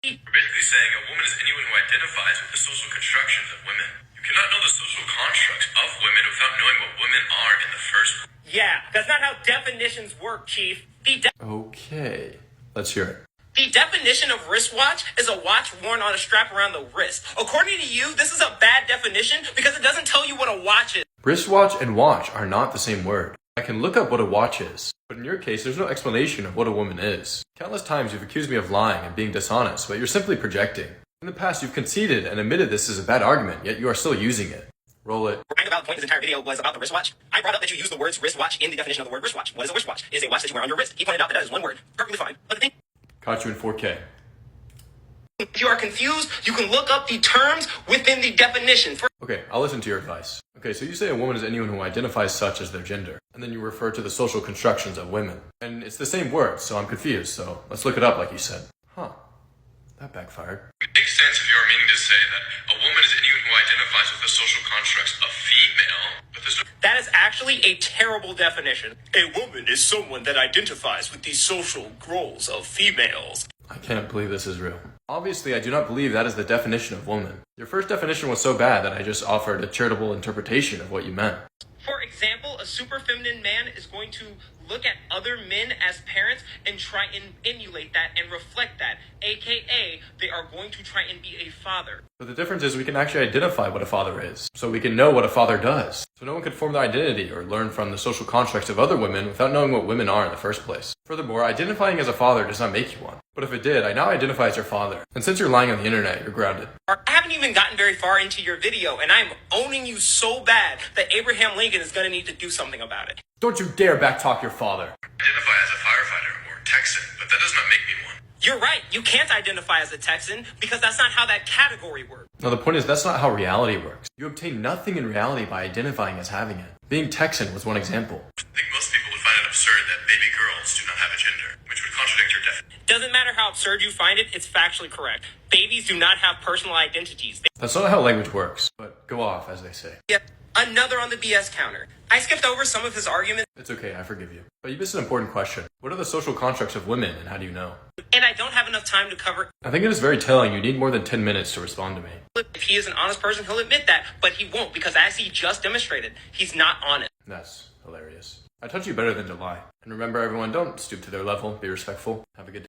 We're basically saying a woman is anyone who identifies with the social constructions of women. You cannot know the social constructs of women without knowing what women are in the first place. Yeah, that's not how definitions work, Chief. Okay, let's hear it. The definition of wristwatch is a watch worn on a strap around the wrist. According to you, this is a bad definition because it doesn't tell you what a watch is. Wristwatch and watch are not the same word. I can look up what a watch is, but in your case, there's no explanation of what a woman is. Countless times you've accused me of lying and being dishonest, but you're simply projecting. In the past, you've conceded and admitted this is a bad argument, yet you are still using it. Roll it. The roundabout point of this entire video was about the wristwatch. I brought up that you use the words wristwatch in the definition of the word wristwatch. What is a wristwatch? It is a watch that you wear on your wrist. He pointed out that is one word. Perfectly fine. But the thing, Caught you in 4K. if you are confused, you can look up the terms within the definition. Okay, I'll listen to your advice. Okay, so you say a woman is anyone who identifies such as their gender, and then you refer to the social constructions of women. And it's the same word, so I'm confused, so let's look it up like you said. Huh. That backfired. It makes sense if you're meaning to say that a woman is anyone who identifies with the social constructs of female, but there's no... That is actually a terrible definition. A woman is someone that identifies with the social roles of females. I can't believe this is real. Obviously, I do not believe that is the definition of woman. Your first definition was so bad that I just offered a charitable interpretation of what you meant. For example, a super feminine man is going to look at other men as parents and try and emulate that and reflect that. AKA, they are going to try and be a father. But the difference is we can actually identify what a father is, so we can know what a father does. So no one could form their identity or learn from the social constructs of other women without knowing what women are in the first place. Furthermore, identifying as a father does not make you one. But if it did, I now identify as your father. And since you're lying on the internet, you're grounded. I haven't even gotten very far into your video, and I'm owning you so bad that Abraham Lincoln is going to need to do something about it. Don't you dare backtalk your father. identify as a firefighter or Texan, but that does not make me one. You're right. You can't identify as a Texan because that's not how that category works. No, the point is that's not how reality works. You obtain nothing in reality by identifying as having it. Being Texan was one example. I think most people would find it absurd that baby girls do not have a gender, which would contradict your definition. Doesn't matter how absurd you find it, it's factually correct. Babies do not have personal identities. That's not how language works, but go off, as they say. Yep. Another on the BS counter. I skipped over some of his arguments. It's okay, I forgive you. But you missed an important question. What are the social constructs of women, and how do you know? And I don't have enough time to cover. I think it is very telling you need more than 10 minutes to respond to me. If he is an honest person, he'll admit that, but he won't because as he just demonstrated, he's not honest. That's hilarious. I taught you better than to lie. And remember everyone, don't stoop to their level, be respectful. Have a good day.